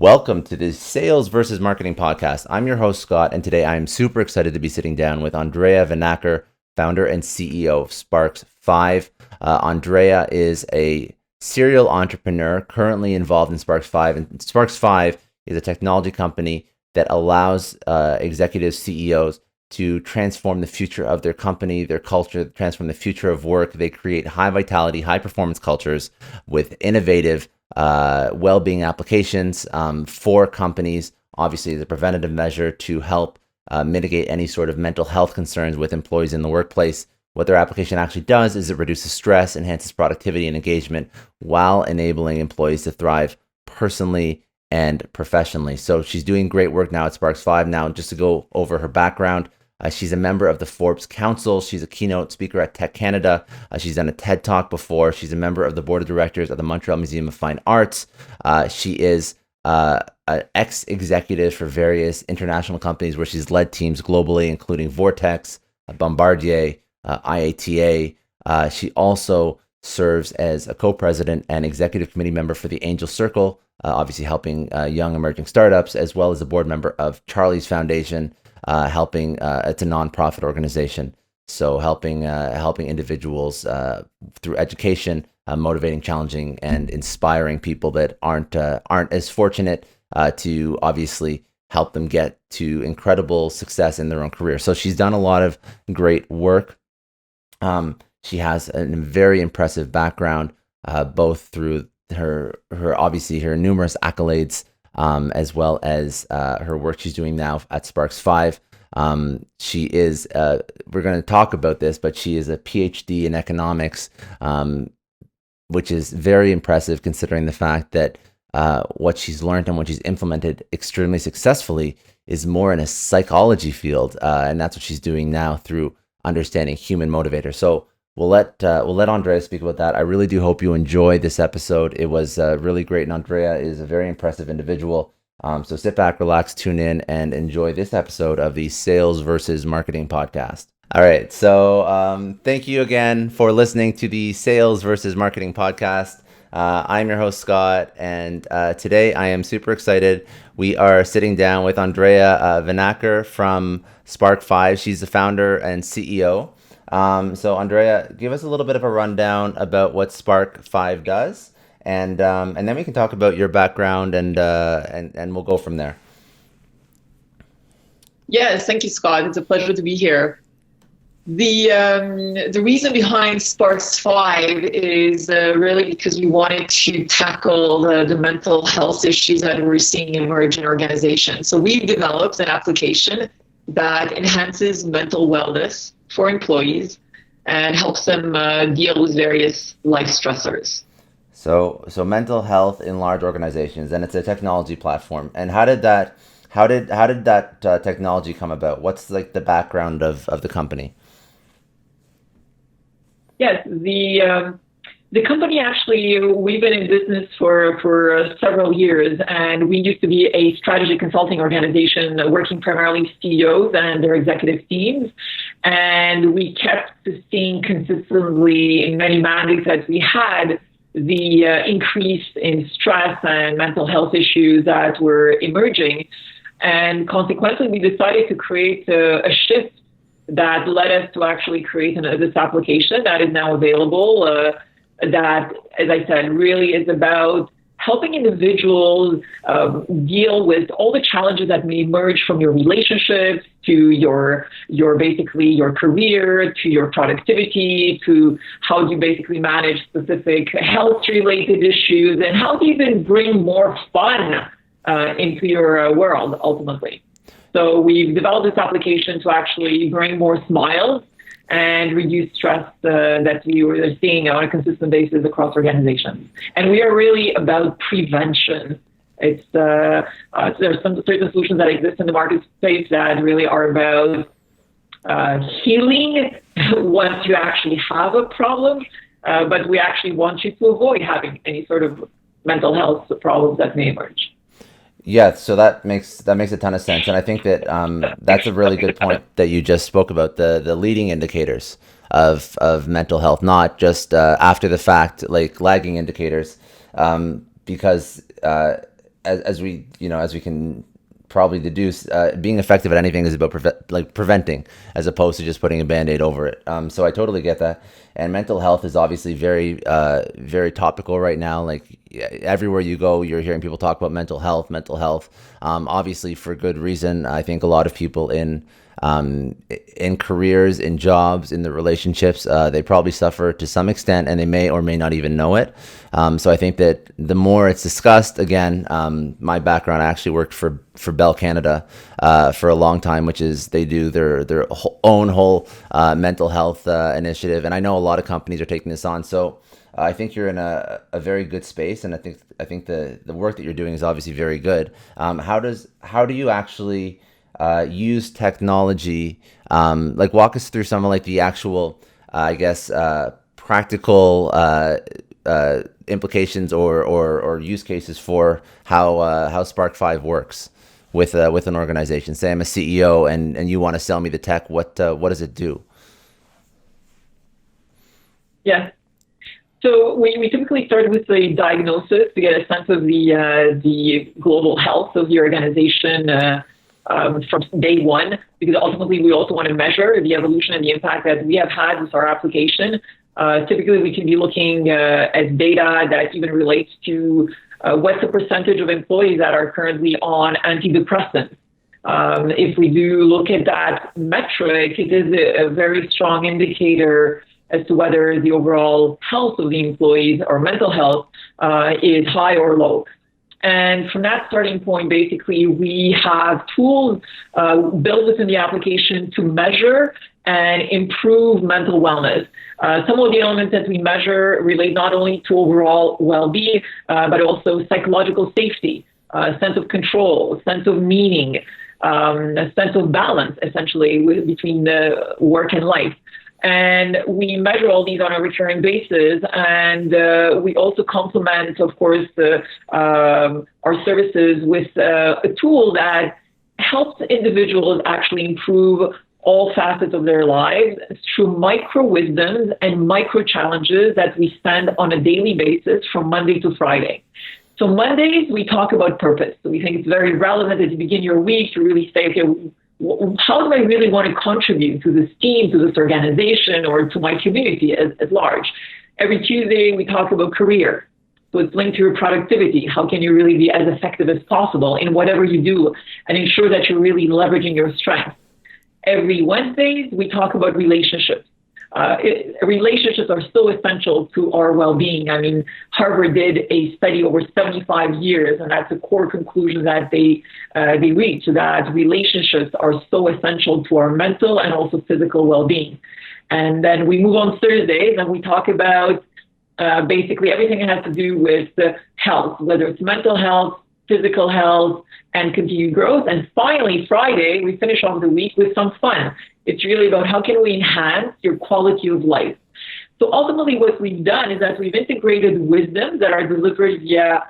welcome to the Sales versus Marketing podcast. I'm your host, Scott, and today I'm super excited to be sitting down with Andreea Vanacker, founder and CEO of SPARX5. Andreea is a serial entrepreneur currently involved in SPARX5, and SPARX5 is a technology company that allows executive CEOs to transform the future of their company, their culture, transform the future of work. They create high vitality, high performance cultures with innovative well-being applications for companies. Obviously, the preventative measure to help mitigate any sort of mental health concerns with employees in the workplace. What their application actually does is it reduces stress, enhances productivity and engagement while enabling employees to thrive personally and professionally. So she's doing great work now at SPARX5. Now, just to go over her background, she's a member of the Forbes Council. She's a keynote speaker at Tech Canada. She's done a TED Talk before. She's a member of the board of directors of the Montreal Museum of Fine Arts. She is an ex-executive for various international companies where she's led teams globally, including Vortex, Bombardier, IATA. She also serves as a co-president and executive committee member for the Angel Circle, obviously helping young emerging startups, as well as a board member of Charlie's Foundation, helping it's a nonprofit organization, so helping individuals through education, motivating, challenging, and inspiring people that aren't as fortunate to obviously help them get to incredible success in their own career. So she's done a lot of great work. She has a very impressive background, both through her obviously her numerous accolades, as well as her work she's doing now at SPARX5. She is, we're going to talk about this, but she is a Ph.D. in economics, which is very impressive considering the fact that what she's learned and what she's implemented extremely successfully is more in a psychology field, and that's what she's doing now through understanding human motivators. So we'll let Andreea speak about that. I really do hope you enjoyed this episode. It was really great, and Andreea is a very impressive individual. So sit back, relax, tune in, and enjoy this episode of the Sales versus Marketing podcast. All right, so thank you again for listening to the Sales versus Marketing podcast. I'm your host, Scott, and today I am super excited. We are sitting down with Andreea Vanacker from SPARX5. She's the founder and CEO. So Andreea, give us a little bit of a rundown about what SPARX5 does, and then we can talk about your background, and we'll go from there. Yes, thank you, Scott. It's a pleasure to be here. The reason behind SPARX5 is really because we wanted to tackle the mental health issues that we're seeing emerge in organizations. So we've developed an application that enhances mental wellness for employees and helps them deal with various life stressors. So mental health in large organizations, and it's a technology platform. And how did that technology come about? What's like the background of the company? Yes, the company actually, we've been in business for several years, and we used to be a strategy consulting organization working primarily with CEOs and their executive teams. And we kept seeing consistently in many mandates that we had the increase in stress and mental health issues that were emerging. And consequently, we decided to create a shift that led us to actually create this application that is now available, that, as I said, really is about helping individuals deal with all the challenges that may emerge from your relationships to your basically your career, to your productivity, to how do you basically manage specific health-related issues, and how do you even bring more fun into your world ultimately. So we've developed this application to actually bring more smiles and reduce stress that we were seeing on a consistent basis across organizations. And we are really about prevention. It's there's some certain solutions that exist in the market space that really are about healing once you actually have a problem, but we actually want you to avoid having any sort of mental health problems that may emerge. Yeah, so that makes a ton of sense, and I think that that's a really good point that you just spoke about, the leading indicators of mental health, not just after the fact, like lagging indicators, because as we, as we can probably deduce, being effective at anything is about preventing, as opposed to just putting a Band-Aid over it. So I totally get that. And mental health is obviously very, very topical right now. Like everywhere you go, you're hearing people talk about mental health, obviously for good reason. I think a lot of people in careers, in jobs, in the relationships, they probably suffer to some extent, and they may or may not even know it. So I think that the more it's discussed, again, my background, I actually worked for Bell Canada for a long time, which is they do their own whole mental health initiative, and I know a lot of companies are taking this on. So I think you're in a very good space, and I think the work that you're doing is obviously very good. How do you actually use technology? Like walk us through some of like the actual, practical implications or use cases for how SPARX5 works with an organization. Say I'm a CEO and you want to sell me the tech. What does it do? Yeah. So we typically start with the diagnosis to get a sense of the global health of the organization from day one, because ultimately we also want to measure the evolution and the impact that we have had with our application. Typically, we can be looking at data that even relates to what's the percentage of employees that are currently on antidepressants. If we do look at that metric, it is a very strong indicator as to whether the overall health of the employees or mental health is high or low. And from that starting point, basically, we have tools built within the application to measure and improve mental wellness. Some of the elements that we measure relate not only to overall well-being, but also psychological safety, sense of control, sense of meaning, a sense of balance, essentially, between the work and life. And we measure all these on a recurring basis, and we also complement, of course, our services with a tool that helps individuals actually improve all facets of their lives through micro wisdoms and micro challenges that we spend on a daily basis from Monday to Friday. So Mondays, we talk about purpose. So we think it's very relevant as you begin your week to really say, okay, how do I really want to contribute to this team, to this organization, or to my community at large? Every Tuesday, we talk about career. So it's linked to your productivity. How can you really be as effective as possible in whatever you do and ensure that you're really leveraging your strengths? Every Wednesdays, we talk about relationships. Relationships are so essential to our well-being. I mean, Harvard did a study over 75 years, and that's a core conclusion that they reached, that relationships are so essential to our mental and also physical well-being. And then we move on Thursdays, and we talk about basically everything that has to do with health, whether it's mental health, physical health, and continued growth. And finally, Friday, we finish off the week with some fun. It's really about how can we enhance your quality of life. So ultimately, what we've done is that we've integrated wisdoms that are delivered via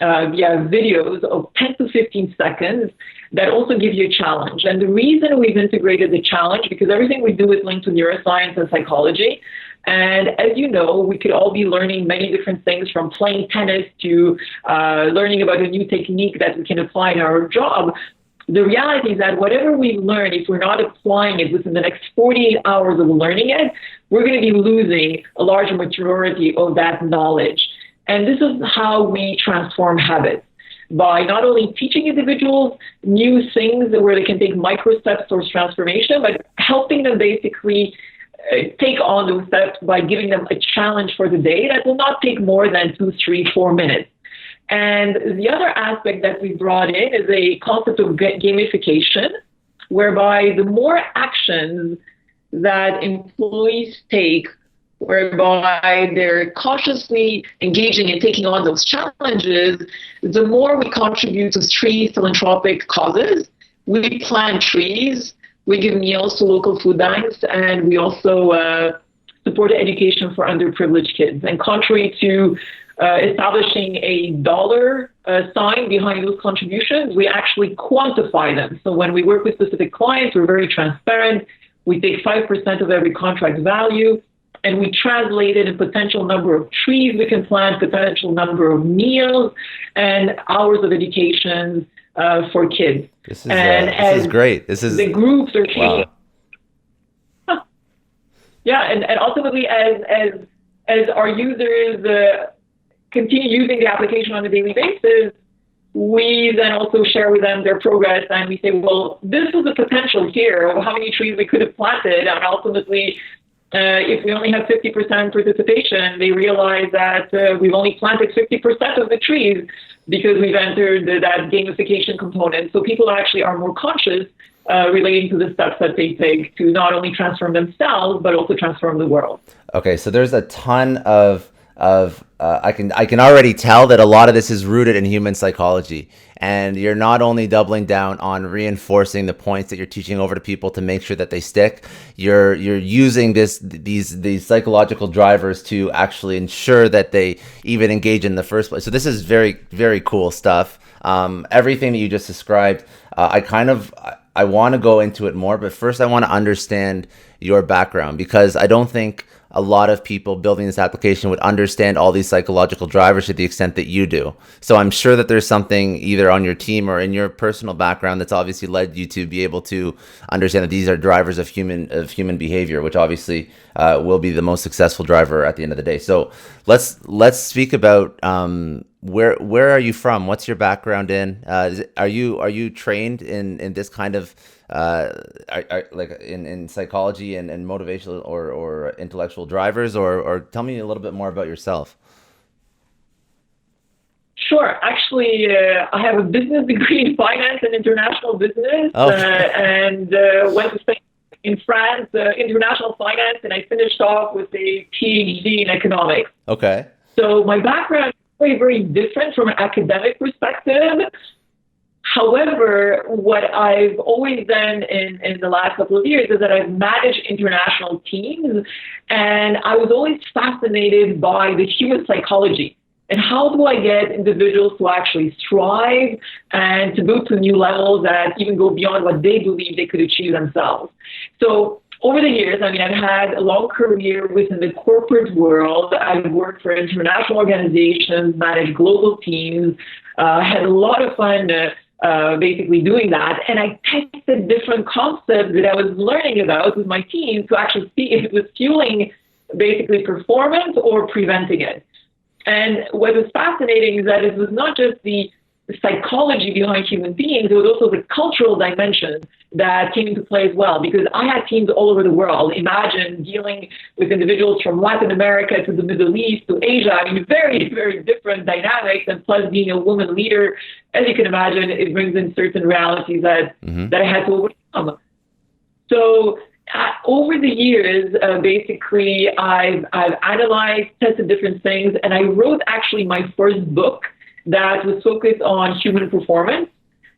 videos of 10 to 15 seconds that also give you a challenge. And the reason we've integrated the challenge, because everything we do is linked to neuroscience and psychology. And as you know, we could all be learning many different things, from playing tennis to learning about a new technique that we can apply in our job. The reality is that whatever we learn, if we're not applying it within the next 48 hours of learning it, we're going to be losing a large majority of that knowledge. And this is how we transform habits, by not only teaching individuals new things where they can take micro steps towards transformation, but helping them basically take on those steps by giving them a challenge for the day that will not take more than 2, 3, 4 minutes. And the other aspect that we brought in is a concept of gamification, whereby the more actions that employees take, whereby they're cautiously engaging and taking on those challenges, the more we contribute to 3 philanthropic causes. We plant trees, we give meals to local food banks, and we also support education for underprivileged kids. And contrary to establishing a dollar sign behind those contributions, we actually quantify them. So when we work with specific clients, we're very transparent. We take 5% of every contract value, and we translated a potential number of trees we can plant, potential number of meals, and hours of education for kids. This is great. This is the groups are changing. Wow. Yeah, and ultimately, as our users continue using the application on a daily basis, we then also share with them their progress, and we say, well, this is the potential here of how many trees we could have planted, and ultimately, if we only have 50% participation, they realize that we've only planted 50% of the trees because we've entered that gamification component. So people actually are more conscious relating to the steps that they take to not only transform themselves, but also transform the world. Okay, so there's a ton of I can already tell that a lot of this is rooted in human psychology, and you're not only doubling down on reinforcing the points that you're teaching over to people to make sure that they stick. You're using these psychological drivers to actually ensure that they even engage in the first place. So this is very, very cool stuff. Everything that you just described, I want to go into it more, but first I want to understand your background, because I don't think a lot of people building this application would understand all these psychological drivers to the extent that you do. So I'm sure that there's something either on your team or in your personal background that's obviously led you to be able to understand that these are drivers of human behavior, which obviously will be the most successful driver at the end of the day. So let's speak about where are you from? What's your background in? Are you trained in this kind of like in psychology and motivational or intellectual drivers, or tell me a little bit more about yourself? Sure. Actually, I have a business degree in finance and international business, and went to study in France, international finance, and I finished off with a Ph.D. in economics. Okay. So my background is very, very different from an academic perspective. However, what I've always done in the last couple of years is that I've managed international teams, and I was always fascinated by the human psychology. And how do I get individuals to actually strive and to go to new levels that even go beyond what they believe they could achieve themselves? So over the years, I've had a long career within the corporate world. I've worked for international organizations, managed global teams, had a lot of fun basically doing that. And I tested different concepts that I was learning about with my team to actually see if it was fueling basically performance or preventing it. And what was fascinating is that it was not just the psychology behind human beings, it was also the cultural dimension that came into play as well, because I had teams all over the world. Imagine dealing with individuals from Latin America to the Middle East to Asia. Very, very different dynamics, and plus being a woman leader, as you can imagine, it brings in certain realities that I had to overcome. So over the years, basically, I've analyzed, tested different things, and I wrote actually my first book that was focused on human performance.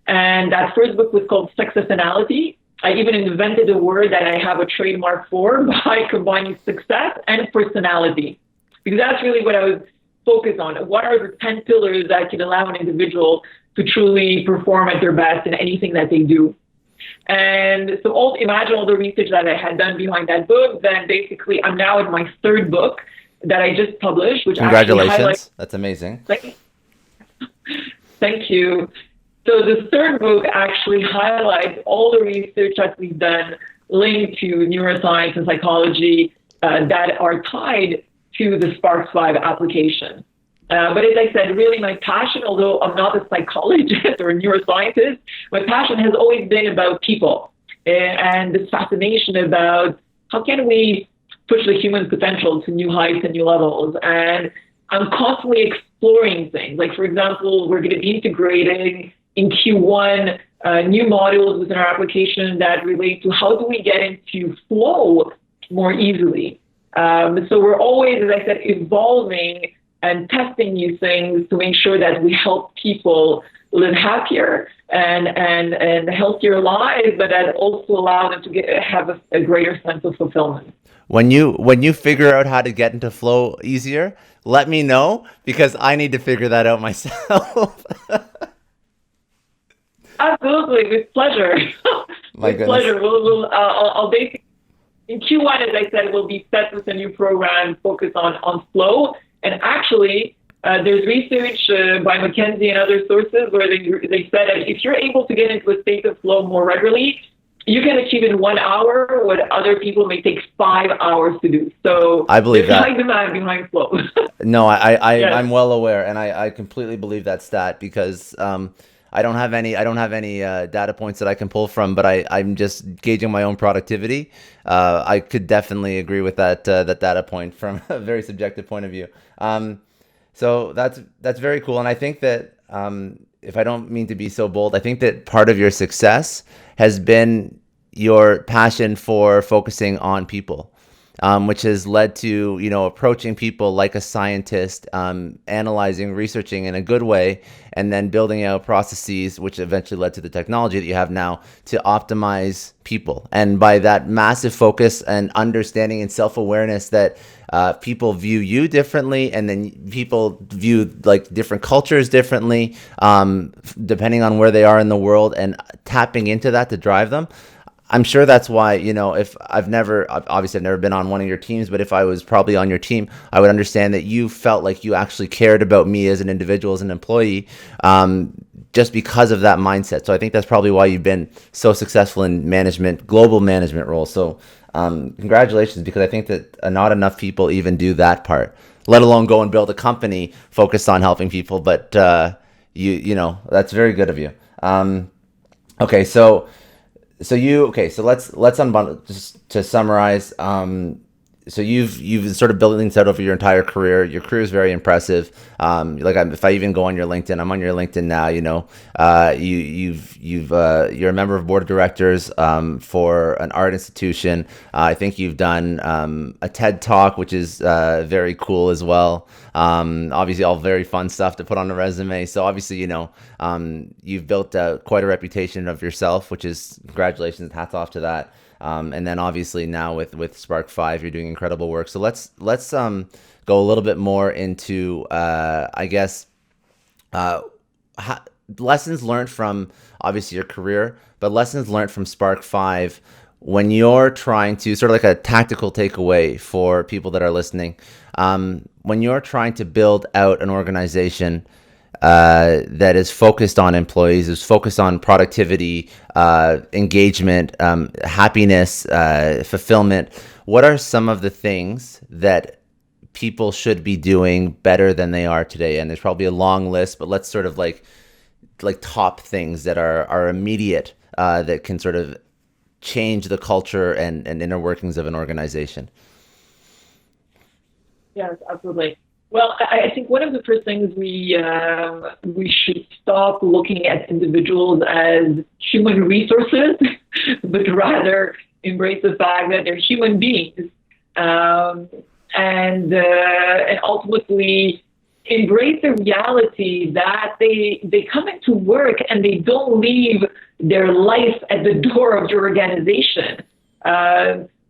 And that first book was called Successionality. I even invented a word that I have a trademark for by combining success and personality, because that's really what I was focused on. What are the 10 pillars that can allow an individual to truly perform at their best in anything that they do? And so imagine all the research that I had done behind that book. Then basically, I'm now in my third book that I just published, which congratulations. That's amazing. Thank you. So the third book actually highlights all the research that we've done linked to neuroscience and psychology that are tied to the SPARX5 application. But as I said, really my passion, although I'm not a psychologist or a neuroscientist, my passion has always been about people and this fascination about how can we push the human potential to new heights and new levels. And I'm constantly exploring things. Like, for example, we're going to be integrating in Q1 new modules within our application that relate to how do we get into flow more easily. So we're always, as I said, evolving and testing new things to make sure that we help people live happier and healthier lives, but that also allow them to have a greater sense of fulfillment. When you figure out how to get into flow easier, let me know, because I need to figure that out myself. Absolutely, with pleasure. My with pleasure. I'll basically, in Q1, as I said, we'll be set with a new program focused on flow. And actually, there's research by McKinsey and other sources where they said that if you're able to get into a state of flow more regularly, you can achieve in 1 hour what other people may take 5 hours to do. So I believe that. High demand behind flow. No, Yes. I'm well aware, and I completely believe that stat because I don't have any data points that I can pull from, but I'm just gauging my own productivity. I could definitely agree with that data point from a very subjective point of view. So that's very cool, and I think that if I don't mean to be so bold, I think that part of your success has been your passion for focusing on people, which has led to, approaching people like a scientist, analyzing, researching in a good way, and then building out processes, which eventually led to the technology that you have now to optimize people. And by that massive focus and understanding and self-awareness that people view you differently, and then people view like different cultures differently, depending on where they are in the world, and tapping into that to drive them. I'm sure that's why, if I've never been on one of your teams, but if I was probably on your team, I would understand that you felt like you actually cared about me as an individual, as an employee, just because of that mindset. So I think that's probably why you've been so successful in management, global management roles. So congratulations, because I think that not enough people even do that part, let alone go and build a company focused on helping people. But that's very good of you. Okay, so let's unbundle, just to summarize. So you've sort of building things out over your entire career. Your career is very impressive. If I even go on your LinkedIn, I'm on your LinkedIn now. You're a member of board of directors for an art institution. I think you've done a TED Talk, which is very cool as well. Obviously, all very fun stuff to put on a resume. So obviously, you've built quite a reputation of yourself, which is congratulations, hats off to that. And then obviously now with SPARX5, you're doing incredible work. So let's go a little bit more into lessons learned from obviously your career, but lessons learned from SPARX5 when you're trying to, sort of like a tactical takeaway for people that are listening, when you're trying to build out an organization that is focused on employees, is focused on productivity, engagement, happiness, fulfillment. What are some of the things that people should be doing better than they are today? And there's probably a long list, but let's sort of like top things that are immediate, that can sort of change the culture and inner workings of an organization. Yes, absolutely. Well, I think one of the first things we should stop looking at individuals as human resources, but rather embrace the fact that they're human beings, and ultimately embrace the reality that they come into work and they don't leave their life at the door of your organization.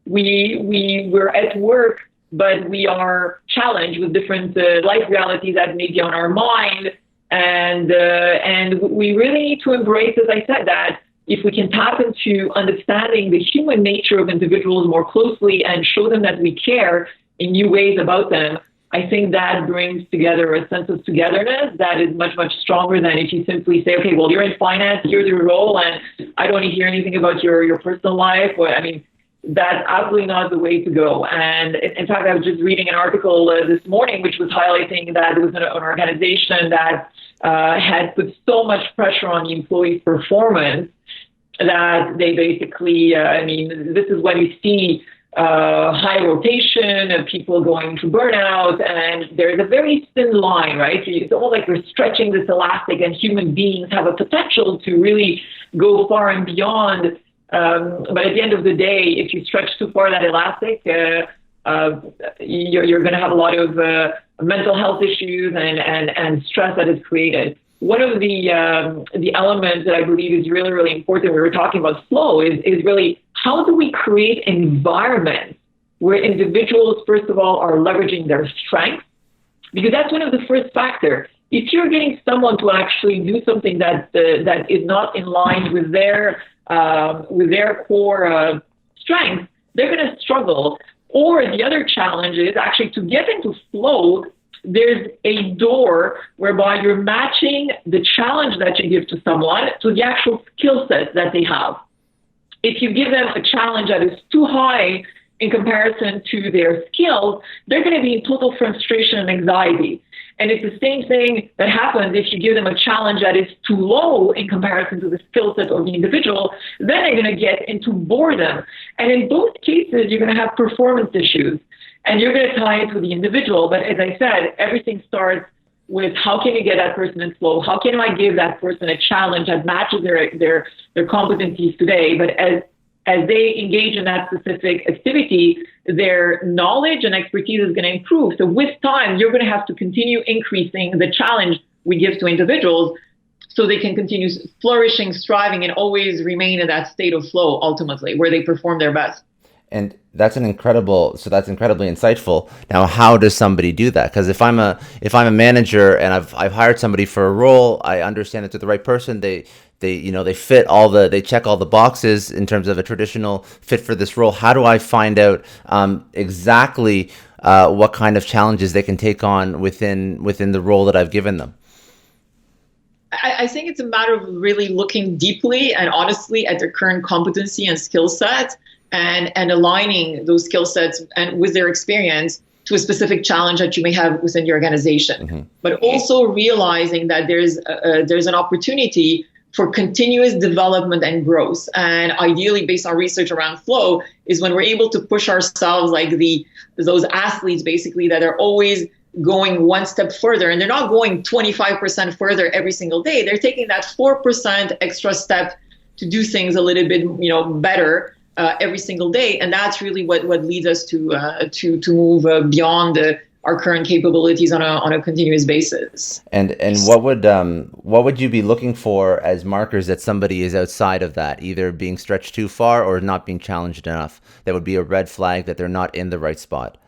We're at work, but we are challenged with different life realities that may be on our mind. And we really need to embrace, as I said, that if we can tap into understanding the human nature of individuals more closely and show them that we care in new ways about them, I think that brings together a sense of togetherness that is much, much stronger than if you simply say, okay, well, you're in finance, here's your role, and I don't hear anything about your personal life. That's absolutely not the way to go. And in fact, I was just reading an article this morning, which was highlighting that there was an organization that had put so much pressure on the employee's performance that they basically, this is when you see high rotation of people going through burnout, and there's a very thin line, right? So it's almost like you're stretching this elastic, and human beings have a potential to really go far and beyond. But at the end of the day, if you stretch too far that elastic, you're going to have a lot of mental health issues and stress that is created. One of the elements that I believe is really, really important, we were talking about flow, is really how do we create an environment where individuals, first of all, are leveraging their strengths? Because that's one of the first factors. If you're getting someone to actually do something that is not in line with their core strength, they're going to struggle. Or the other challenge is actually to get into flow. There's a door whereby you're matching the challenge that you give to someone to the actual skill set that they have. If you give them a challenge that is too high in comparison to their skills, they're going to be in total frustration and anxiety. And it's the same thing that happens if you give them a challenge that is too low in comparison to the skill set of the individual, then they're going to get into boredom. And in both cases, you're going to have performance issues and you're going to tie it to the individual. But as I said, everything starts with how can you get that person in flow? How can I give that person a challenge that matches their competencies today? But as they engage in that specific activity, their knowledge and expertise is going to improve. So with time, you're going to have to continue increasing the challenge we give to individuals so they can continue flourishing, striving, and always remain in that state of flow ultimately, where they perform their best. And that's incredibly insightful. Now, how does somebody do that? Because if I'm a manager and I've hired somebody for a role, I understand that they're the right person. They check all the boxes in terms of a traditional fit for this role. How do I find out exactly what kind of challenges they can take on within the role that I've given them? I think it's a matter of really looking deeply and honestly at their current competency and skill set, and aligning those skill sets and with their experience to a specific challenge that you may have within your organization. Mm-hmm. But also realizing that there's an opportunity for continuous development and growth. And ideally, based on research around flow, is when we're able to push ourselves like those athletes basically that are always going one step further, and they're not going 25% further every single day. They're taking that 4% extra step to do things a little bit, better every single day. And that's really what leads us to move beyond our current capabilities on a continuous basis. And what would you be looking for as markers that somebody is outside of that, either being stretched too far or not being challenged enough? That would be a red flag that they're not in the right spot.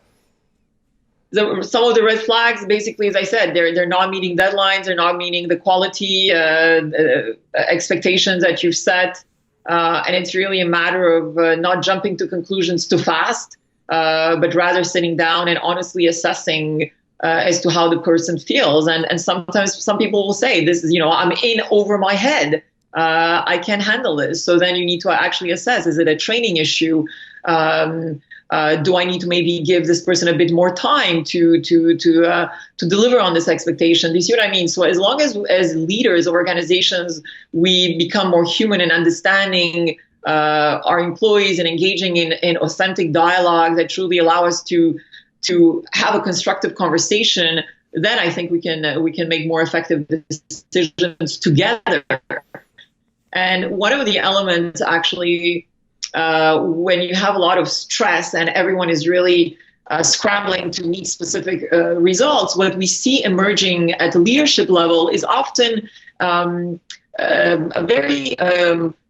Some of the red flags, basically, as I said, they're not meeting deadlines, they're not meeting the quality expectations that you've set, and it's really a matter of not jumping to conclusions too fast, but rather sitting down and honestly assessing as to how the person feels. And sometimes some people will say, "This is, I'm in over my head. I can't handle this." So then you need to actually assess: is it a training issue? Do I need to maybe give this person a bit more time to deliver on this expectation? Do you see what I mean? So as long as leaders of organizations, we become more human in understanding our employees and engaging in authentic dialogue that truly allow us to have a constructive conversation, then I think we can make more effective decisions together. And one of the elements actually, when you have a lot of stress and everyone is really scrambling to meet specific results, what we see emerging at the leadership level is often a very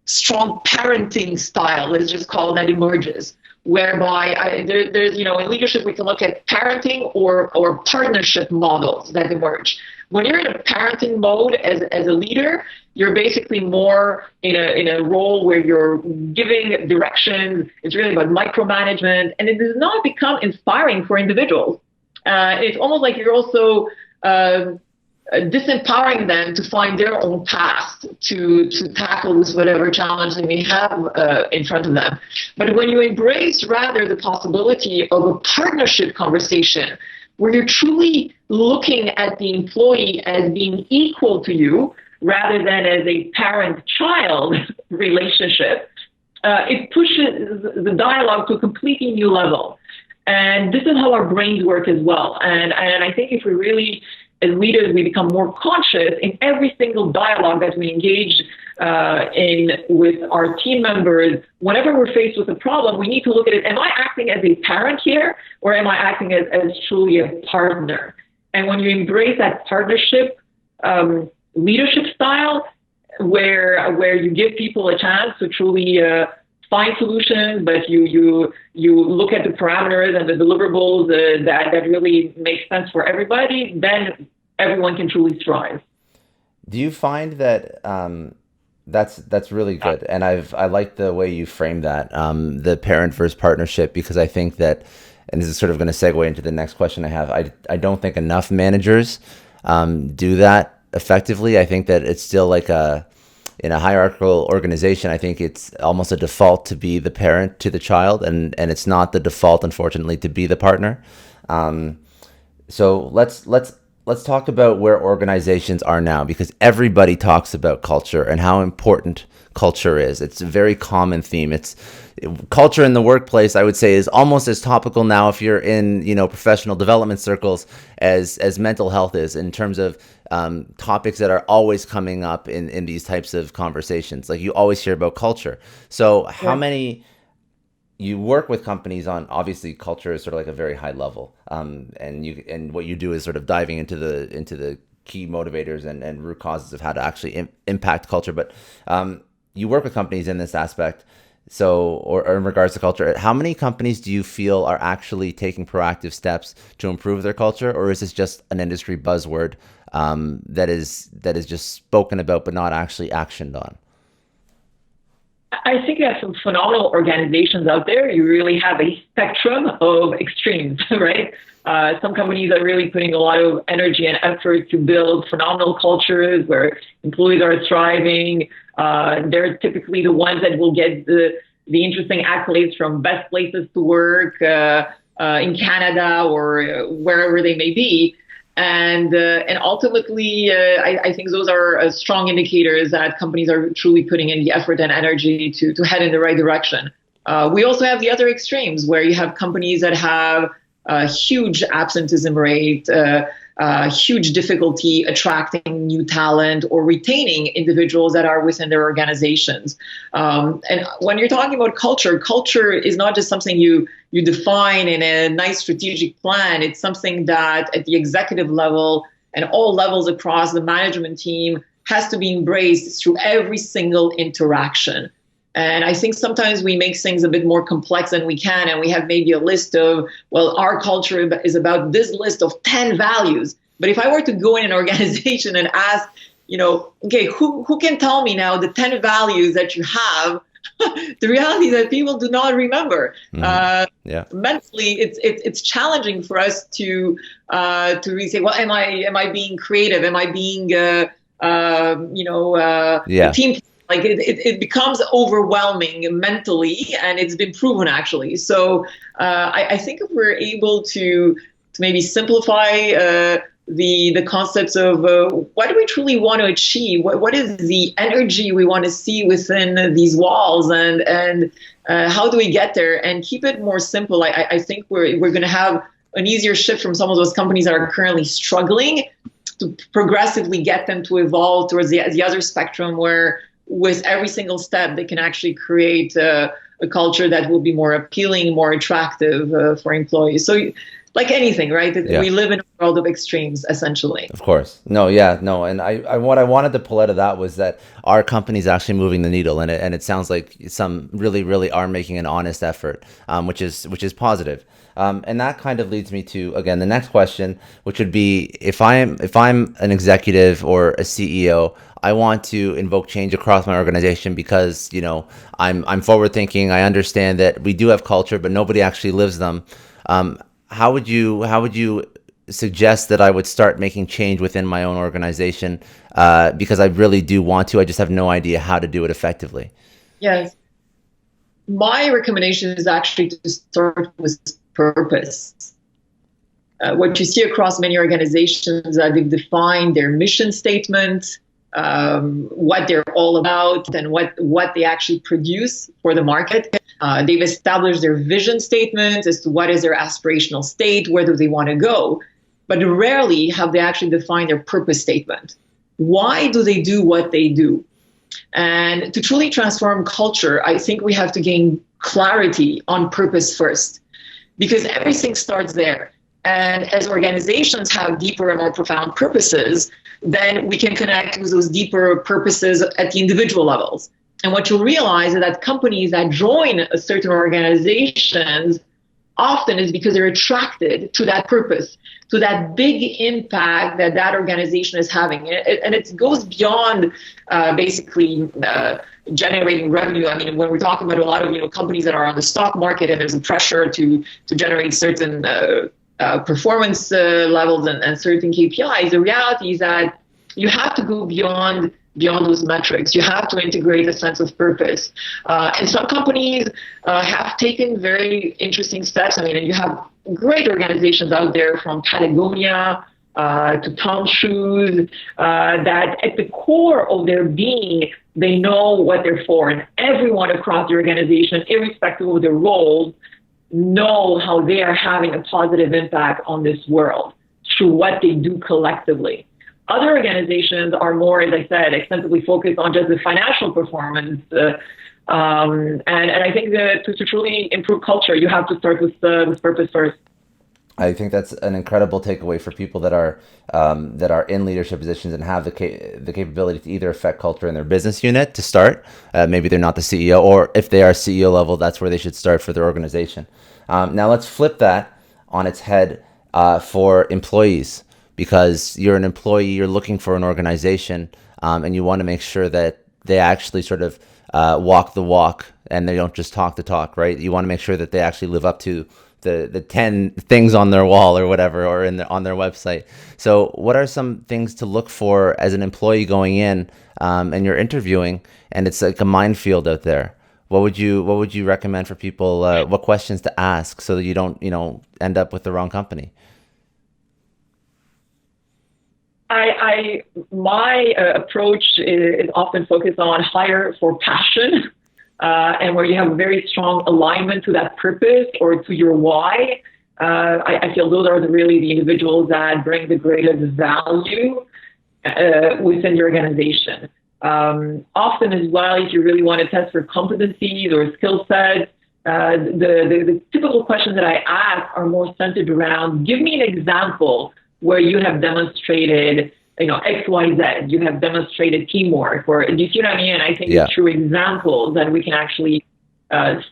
strong parenting style, let's just call that, emerges, whereby there's, in leadership, we can look at parenting or partnership models that emerge. When you're in a parenting mode as a leader, you're basically more in a role where you're giving directions. It's really about micromanagement, and it does not become inspiring for individuals. It's almost like you're also disempowering them to find their own path to tackle with whatever challenge they may have in front of them. But when you embrace rather the possibility of a partnership conversation, where you're truly looking at the employee as being equal to you rather than as a parent-child relationship, it pushes the dialogue to a completely new level. And this is how our brains work as well. And I think if we really, as leaders, we become more conscious in every single dialogue that we engage in with our team members, whenever we're faced with a problem, we need to look at it. Am I acting as a parent here, or am I acting as truly a partner? And when you embrace that partnership leadership style, where you give people a chance to truly find solutions, but you look at the parameters and the deliverables that really make sense for everybody, then everyone can truly thrive. Do you find that That's really good, and I like the way you frame that, the parent versus partnership, because I think that, and this is sort of going to segue into the next question I have. I don't think enough managers do that effectively. I think that it's still like in a hierarchical organization. I think it's almost a default to be the parent to the child, and it's not the default, unfortunately, to be the partner. So let's talk about where organizations are now, because everybody talks about culture and how important culture is. It's a very common theme. It's culture in the workplace, I would say, is almost as topical now if you're in, professional development circles as mental health is, in terms of topics that are always coming up in these types of conversations. Like, you always hear about culture. So how many you work with companies on, obviously culture is sort of like a very high level, and what you do is sort of diving into the key motivators and root causes of how to actually impact culture. But you work with companies in this aspect, so or in regards to culture. How many companies do you feel are actually taking proactive steps to improve their culture, or is this just an industry buzzword that is just spoken about but not actually actioned on? I think you have some phenomenal organizations out there. You really have a spectrum of extremes, right? Some companies are really putting a lot of energy and effort to build phenomenal cultures where employees are thriving. They're typically the ones that will get the interesting accolades from best places to work in Canada or wherever they may be. And ultimately, I think those are strong indicators that companies are truly putting in the effort and energy to head in the right direction. We also have the other extremes where you have companies that have a huge absenteeism rate, huge difficulty attracting new talent or retaining individuals that are within their organizations. And when you're talking about culture, culture is not just something you define in a nice strategic plan. It's something that at the executive level and all levels across the management team has to be embraced through every single interaction. And I think sometimes we make things a bit more complex than we can. And we have maybe a list of, well, our culture is about this list of 10 values. But if I were to go in an organization and ask, okay, who can tell me now the 10 values that you have? The reality is that people do not remember. Mentally, it's challenging for us to really say, well, am I being creative? Am I being team? Like it becomes overwhelming mentally, and it's been proven actually. So I think if we're able to maybe simplify the concepts of what do we truly want to achieve, what is the energy we want to see within these walls, and how do we get there, and keep it more simple. I think we're going to have an easier shift from some of those companies that are currently struggling to progressively get them to evolve towards the other spectrum, where with every single step, they can actually create a culture that will be more appealing, more attractive for employees. So like anything, right? We live in a world of extremes, essentially. Of course. No. And I what I wanted to pull out of that was that our company's actually moving the needle, and it sounds like some really are making an honest effort, which is positive. And that kind of leads me to, again, the next question, which would be, if I'm an executive or a CEO, I want to invoke change across my organization because, I'm forward thinking. I understand that we do have culture, but nobody actually lives them. How would you suggest that I would start making change within my own organization? Because I really do want to. I just have no idea how to do it effectively. Yes. My recommendation is actually to start with purpose. What you see across many organizations, they've defined their mission statement, what they're all about, and what they actually produce for the market. They've established their vision statement as to what is their aspirational state, where do they want to go, but rarely have they actually defined their purpose statement. Why do they do what they do? And to truly transform culture, I think we have to gain clarity on purpose first, because everything starts there. And as organizations have deeper and more profound purposes, then we can connect with those deeper purposes at the individual levels. And what you'll realize is that companies that join a certain organizations often is because they're attracted to that purpose, to that big impact that that organization is having. And it goes beyond basically generating revenue. I mean, when we're talking about a lot of companies that are on the stock market and there's a pressure to generate certain performance levels and certain KPIs, the reality is that you have to go beyond those metrics. You have to integrate a sense of purpose. And some companies have taken very interesting steps. I mean, you have great organizations out there from Patagonia to Tom Shoes that at the core of their being, they know what they're for. And everyone across the organization, irrespective of their roles, know how they are having a positive impact on this world through what they do collectively. Other organizations are more, as I said, extensively focused on just the financial performance. And I think that to truly improve culture, you have to start with purpose first. I think that's an incredible takeaway for people that are in leadership positions and have the capability to either affect culture in their business unit to start. Maybe they're not the CEO, or if they are CEO level, that's where they should start for their organization. Now let's flip that on its head for employees, because you're an employee, you're looking for an organization, and you want to make sure that they actually sort of walk the walk and they don't just talk the talk, right? You want to make sure that they actually live up to the 10 things on their wall or whatever, or on their website. So what are some things to look for as an employee going in and you're interviewing and it's like a minefield out there? What would you recommend for people? What questions to ask so that you don't end up with the wrong company? My approach is often focused on hire for passion. And where you have a very strong alignment to that purpose or to your why. I feel those are really the individuals that bring the greatest value within your organization. Often as well, if you really want to test for competencies or skill sets, the typical questions that I ask are more centered around, give me an example where you have demonstrated X, Y, Z, you have demonstrated teamwork, or do you see what I mean? And I think through examples that we can actually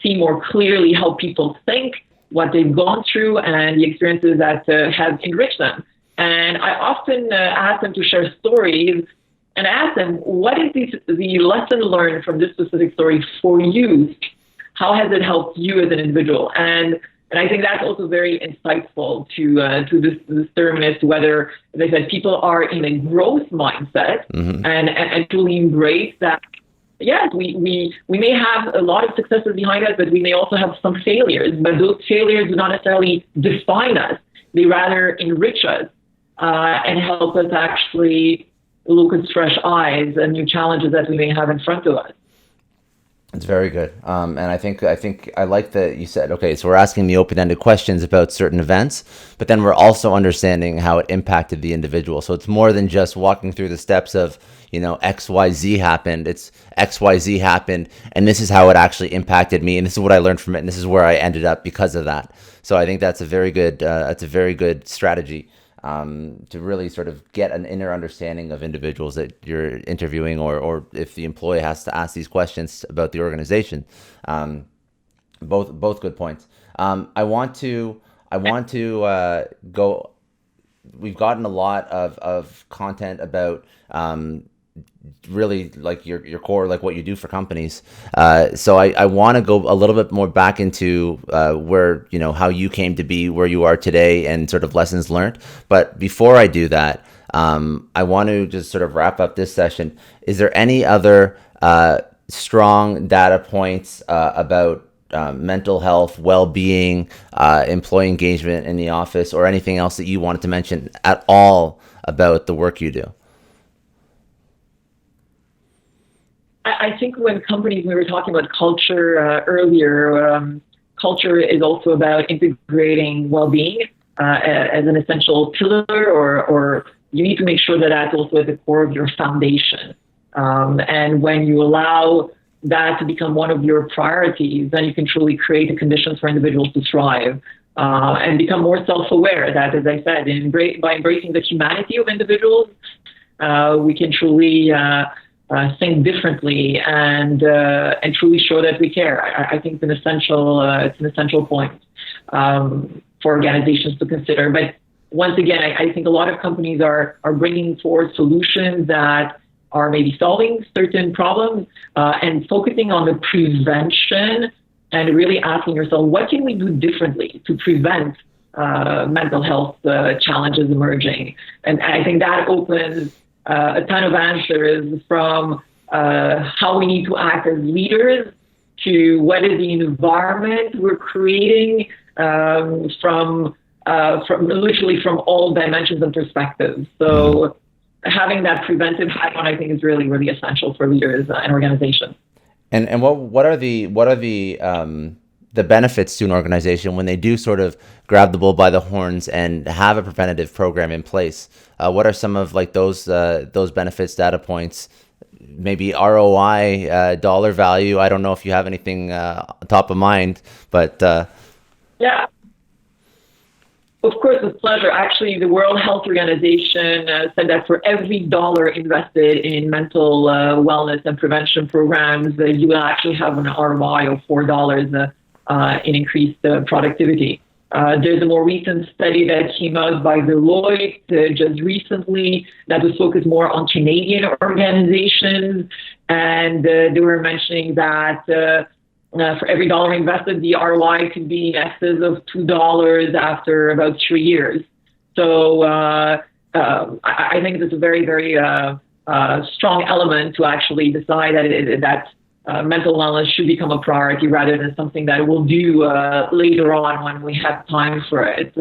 see more clearly how people think, what they've gone through, and the experiences that have enriched them. And I often ask them to share stories and ask them, what is the lesson learned from this specific story for you? How has it helped you as an individual? And I think that's also very insightful to this term as to whether, as I said, people are in a growth mindset and truly embrace that. Yes, we may have a lot of successes behind us, but we may also have some failures. But those failures do not necessarily define us. They rather enrich us and help us actually look with fresh eyes at new challenges that we may have in front of us. It's very good. And I think I like that you said, okay, so we're asking the open-ended questions about certain events, but then we're also understanding how it impacted the individual. So it's more than just walking through the steps of, XYZ happened. It's XYZ happened, and this is how it actually impacted me, and this is what I learned from it, and this is where I ended up because of that. So I think that's a very good strategy. To really sort of get an inner understanding of individuals that you're interviewing, or if the employee has to ask these questions about the organization. Both good points. I want to go. We've gotten a lot of content about really like your core, like what you do for companies. So I want to go a little bit more back into where, how you came to be where you are today and sort of lessons learned. But before I do that, I want to just sort of wrap up this session. Is there any other strong data points about mental health, well-being, employee engagement in the office, or anything else that you wanted to mention at all about the work you do? I think when companies, we were talking about culture earlier, culture is also about integrating well-being as an essential pillar, or you need to make sure that that's also at the core of your foundation. And when you allow that to become one of your priorities, then you can truly create the conditions for individuals to thrive and become more self-aware. That, as I said, by embracing the humanity of individuals, we can truly think differently and truly show that we care. I think it's an essential point for organizations to consider. But once again, I think a lot of companies are bringing forward solutions that are maybe solving certain problems and focusing on the prevention and really asking yourself, what can we do differently to prevent mental health challenges emerging? And I think that opens a ton of answers from how we need to act as leaders to what is the environment we're creating from literally from all dimensions and perspectives. So having that preventive hat on, I think, is really, really essential for leaders and organizations. And what are the benefits to an organization when they do sort of grab the bull by the horns and have a preventative program in place? What are some of like those benefits, data points, maybe ROI, dollar value? I don't know if you have anything top of mind, but yeah. Of course, with pleasure. Actually, the World Health Organization said that for every dollar invested in mental wellness and prevention programs, you will actually have an ROI of $4 in increased productivity. There's a more recent study that came out by Deloitte just recently that was focused more on Canadian organizations, and they were mentioning that for every dollar invested, the ROI could be in excess of $2 after about 3 years. So I think it's a very, very strong element to actually decide that mental wellness should become a priority rather than something that we'll do later on when we have time for it.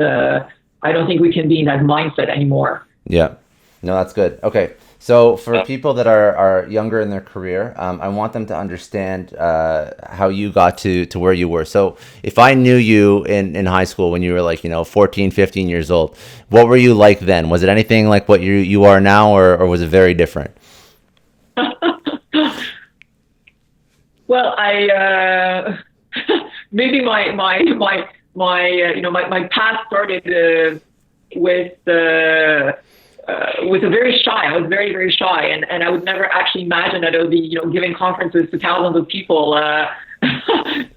I don't think we can be in that mindset anymore. Yeah, no, that's good. Okay. So for people that are younger in their career, I want them to understand how you got to where you were. So if I knew you in high school when you were like, 14, 15 years old, what were you like then? Was it anything like what you are now, or was it very different? Well, I maybe my path started with a very shy. I was very, very shy, and I would never actually imagine that I would be, giving conferences to thousands of people.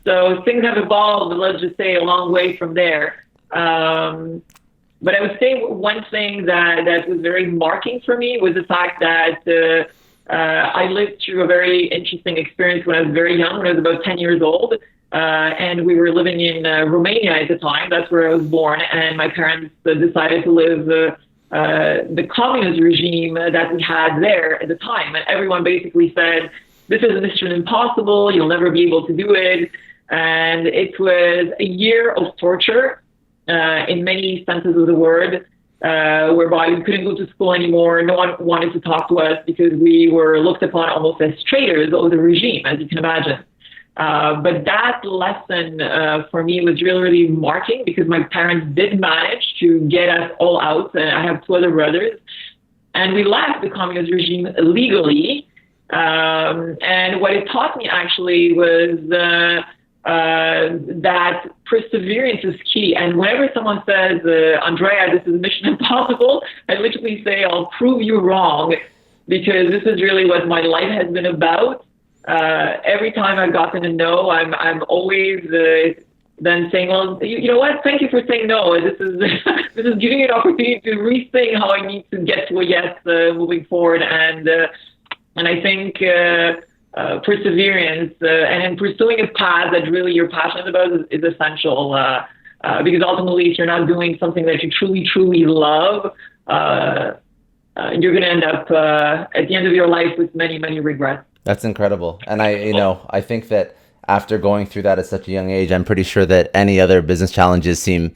So things have evolved, let's just say, a long way from there. But I would say one thing that was very marking for me was the fact that I lived through a very interesting experience when I was very young, when I was about 10 years old. And we were living in Romania at the time. That's where I was born. And my parents decided to live the communist regime that we had there at the time. And everyone basically said, this is a mission impossible. You'll never be able to do it. And it was a year of torture in many senses of the word, whereby we couldn't go to school anymore. No one wanted to talk to us because we were looked upon almost as traitors of the regime, as you can imagine. But that lesson for me was really, really marking because my parents did manage to get us all out. I have two other brothers. And we left the communist regime illegally. And what it taught me actually was that perseverance is key. And whenever someone says, Andreea, this is mission impossible, I literally say, I'll prove you wrong, because this is really what my life has been about. Every time I've gotten a no, I'm always then saying, well, you know what? Thank you for saying no. This is this is giving me an opportunity to rethink how I need to get to a yes moving forward. And I think perseverance and in pursuing a path that really you're passionate about is essential. Because ultimately, if you're not doing something that you truly, truly love, you're going to end up at the end of your life with many, many regrets. That's incredible. And I think that after going through that at such a young age, I'm pretty sure that any other business challenges seem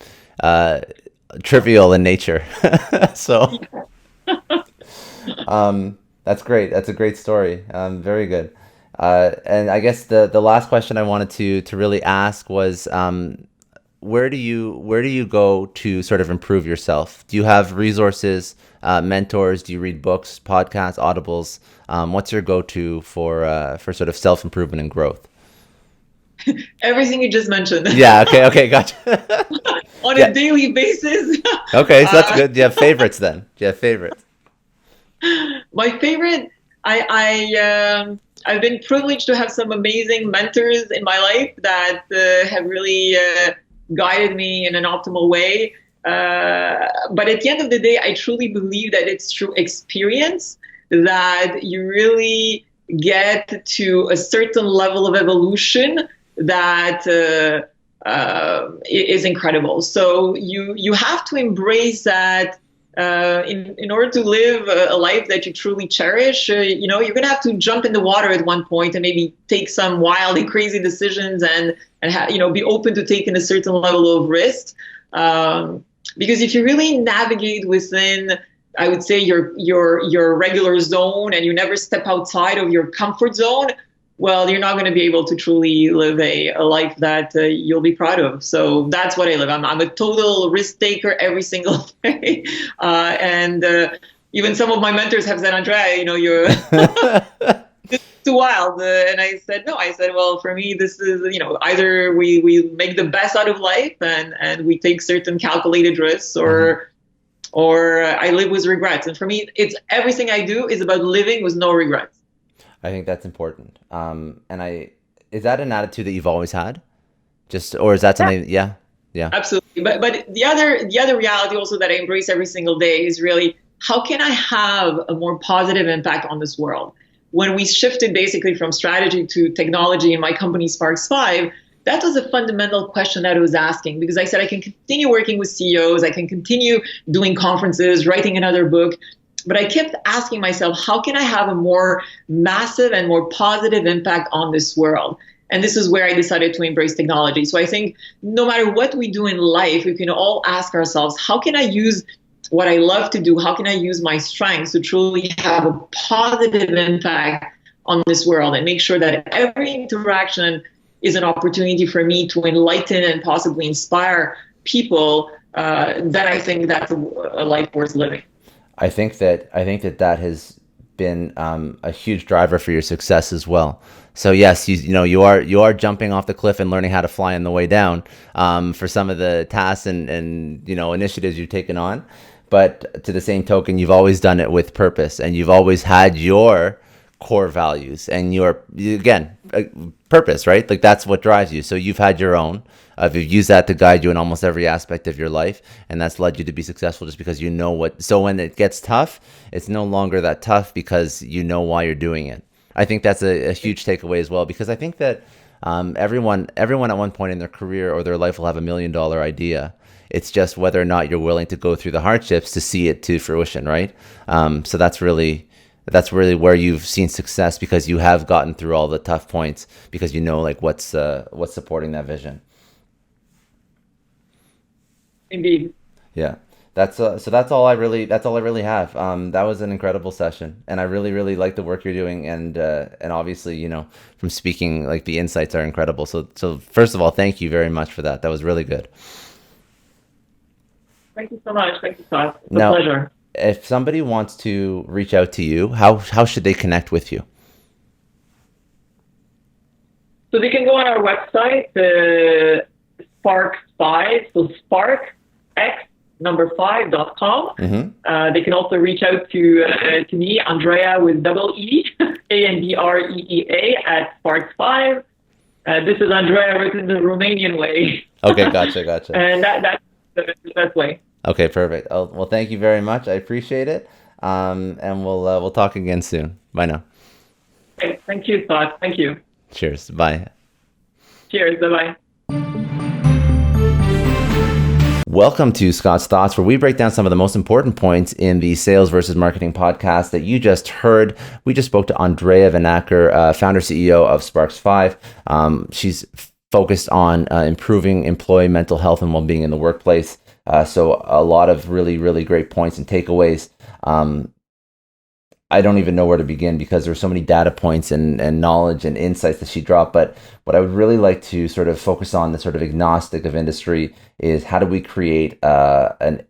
trivial in nature. So that's great. That's a great story. Very good. And I guess the last question I wanted to really ask was, where do you go to sort of improve yourself? Do you have resources, mentors? Do you read books, podcasts, audibles? What's your go-to for sort of self-improvement and growth? Everything you just mentioned. Yeah. Okay. Gotcha. On a daily basis. Okay, so that's good. Do you have favorites then? Do you have favorites? My favorite, I've been privileged to have some amazing mentors in my life that have really guided me in an optimal way. But at the end of the day, I truly believe that it's through experience that you really get to a certain level of evolution that is incredible. So you have to embrace that. In order to live a life that you truly cherish, you're going to have to jump in the water at one point and maybe take some wild and crazy decisions and be open to taking a certain level of risk. Because if you really navigate within, I would say, your regular zone and you never step outside of your comfort zone, well, you're not going to be able to truly live a life that you'll be proud of. So that's what I live. I'm a total risk taker every single day. And even some of my mentors have said, Andreea, you're this is too wild. And I said, no. I said, well, for me, this is, either we make the best out of life and we take certain calculated risks, or I live with regrets. And for me, it's everything I do is about living with no regrets. I think that's important. Is that an attitude that you've always had? Or is that something? Yeah. Absolutely. But the other reality also that I embrace every single day is really, how can I have a more positive impact on this world? When we shifted basically from strategy to technology in my company SPARX5, that was a fundamental question that I was asking, because I said I can continue working with CEOs, I can continue doing conferences, writing another book. But I kept asking myself, how can I have a more massive and more positive impact on this world? And this is where I decided to embrace technology. So I think no matter what we do in life, we can all ask ourselves, how can I use what I love to do? How can I use my strengths to truly have a positive impact on this world and make sure that every interaction is an opportunity for me to enlighten and possibly inspire people? That I think that's a life worth living. I think that has been a huge driver for your success as well. So yes, you are jumping off the cliff and learning how to fly on the way down for some of the tasks and initiatives you've taken on. But to the same token, you've always done it with purpose, and you've always had your core values and your purpose, right? Like that's what drives you. So you've had your own. You've used that to guide you in almost every aspect of your life, and that's led you to be successful just because you know what. So when it gets tough, it's no longer that tough because you know why you're doing it. I think that's a huge takeaway as well, because I think that everyone at one point in their career or their life will have $1 million idea. It's just whether or not you're willing to go through the hardships to see it to fruition, right? So that's really where you've seen success, because you have gotten through all the tough points because you know like what's supporting that vision. Indeed. Yeah. That's all I really have. That was an incredible session, and I really like the work you're doing, and obviously, from speaking, like the insights are incredible. So first of all, thank you very much for that. That was really good. Thank you so much. Thank you, Scott. It's a pleasure. If somebody wants to reach out to you, how should they connect with you? So they can go on our website, SPARX5, so SPARX5.com. Mm-hmm. They can also reach out to me, Andreea with double E, Andreea at SPARX5. This is Andreea written the Romanian way. Okay, gotcha. And that's the best way. Okay, perfect. Well, thank you very much. I appreciate it. And we'll talk again soon. Bye now. Okay, thank you, Scott. Thank you. Cheers. Bye. Cheers. Bye-bye. Welcome to Scott's Thoughts, where we break down some of the most important points in the Sales versus Marketing podcast that you just heard. We just spoke to Andreea Vanacker, founder CEO of SPARX5. She's focused on improving employee mental health and well-being in the workplace. So a lot of really great points and takeaways. I don't even know where to begin because there's so many data points and knowledge and insights that she dropped. But what I would really like to sort of focus on, the sort of agnostic of industry, is how do we create an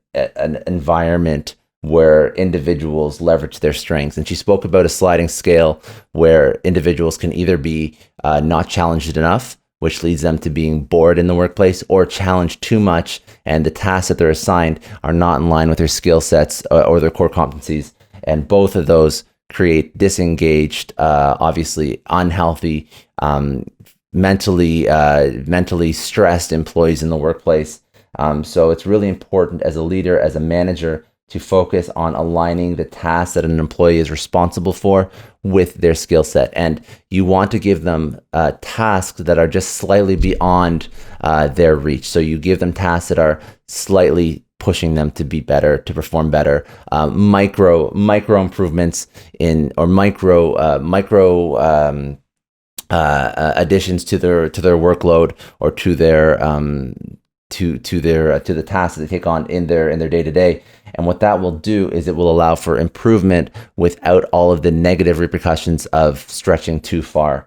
environment where individuals leverage their strengths. And she spoke about a sliding scale where individuals can either be not challenged enough, which leads them to being bored in the workplace, or challenged too much and the tasks that they're assigned are not in line with their skill sets or their core competencies. And both of those create disengaged, obviously unhealthy, mentally stressed employees in the workplace. So it's really important as a leader, as a manager, to focus on aligning the tasks that an employee is responsible for with their skill set. And you want to give them tasks that are just slightly beyond their reach. So you give them tasks that are slightly pushing them to be better, to perform better, micro improvements in, or micro additions to their workload, or to their to the tasks that they take on in their day to day. And what that will do is it will allow for improvement without all of the negative repercussions of stretching too far.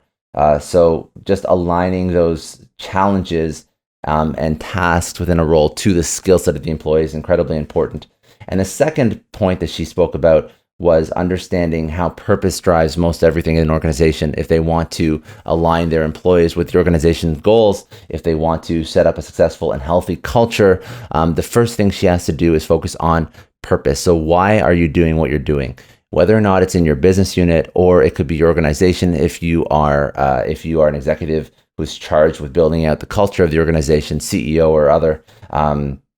So just aligning those challenges and tasks within a role to the skill set of the employee is incredibly important. And the second point that she spoke about was understanding how purpose drives most everything in an organization. If they want to align their employees with the organization's goals, if they want to set up a successful and healthy culture, the first thing she has to do is focus on purpose. So why are you doing what you're doing? Whether or not it's in your business unit, or it could be your organization, if you are an executive who's charged with building out the culture of the organization, CEO or other,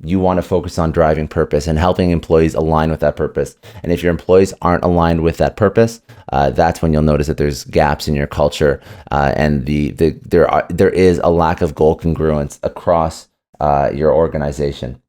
you want to focus on driving purpose and helping employees align with that purpose. And if your employees aren't aligned with that purpose, that's when you'll notice that there's gaps in your culture, and there is a lack of goal congruence across your organization.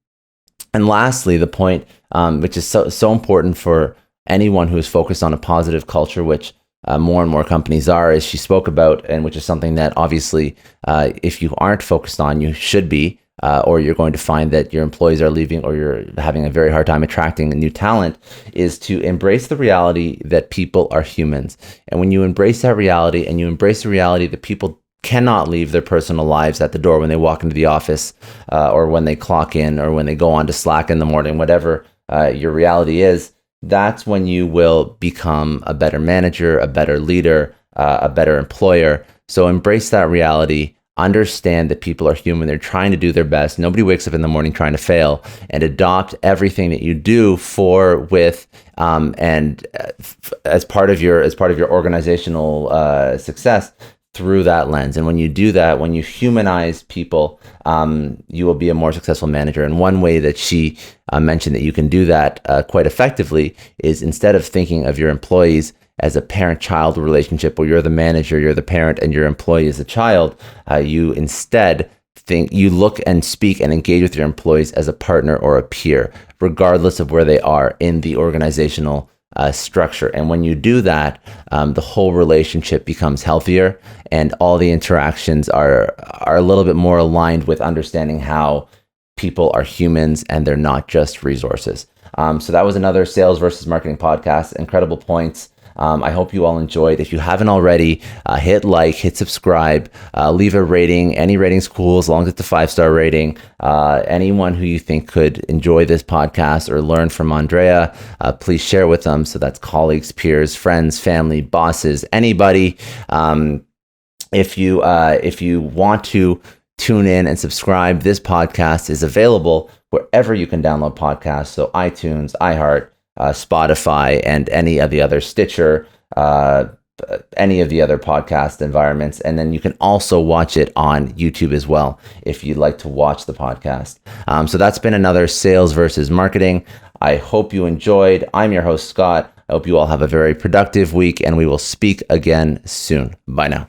And lastly, the point which is so important for anyone who is focused on a positive culture, which more and more companies are, as she spoke about, and which is something that obviously, if you aren't focused on, you should be. Or you're going to find that your employees are leaving, or you're having a very hard time attracting new talent, is to embrace the reality that people are humans. And when you embrace that reality, and you embrace the reality that people cannot leave their personal lives at the door when they walk into the office, or when they clock in, or when they go on to Slack in the morning, whatever your reality is, that's when you will become a better manager, a better leader, a better employer. So embrace that reality. Understand that people are human. They're trying to do their best. Nobody wakes up in the morning trying to fail. And adopt everything that you do as part of your organizational success through that lens. And when you do that, when you humanize people, you will be a more successful manager. And one way that she mentioned that you can do that quite effectively is, instead of thinking of your employees as a parent-child relationship where you're the manager, you're the parent, and your employee is a child, you instead you look and speak and engage with your employees as a partner or a peer, regardless of where they are in the organizational structure. And when you do that, the whole relationship becomes healthier, and all the interactions are a little bit more aligned with understanding how people are humans and they're not just resources. So that was another sales versus marketing podcast. Incredible points. I hope you all enjoyed. If you haven't already, hit like, hit subscribe, leave a rating. Any rating's cool, as long as it's a 5-star rating. Anyone who you think could enjoy this podcast or learn from Andreea, please share with them. So that's colleagues, peers, friends, family, bosses, anybody. If you want to tune in and subscribe, this podcast is available wherever you can download podcasts. So iTunes, iHeart, Spotify, and any of the other Stitcher, any of the other podcast environments. And then you can also watch it on YouTube as well, if you'd like to watch the podcast. So that's been another Sales versus Marketing. I hope you enjoyed. I'm your host, Scott. I hope you all have a very productive week, and we will speak again soon. Bye now.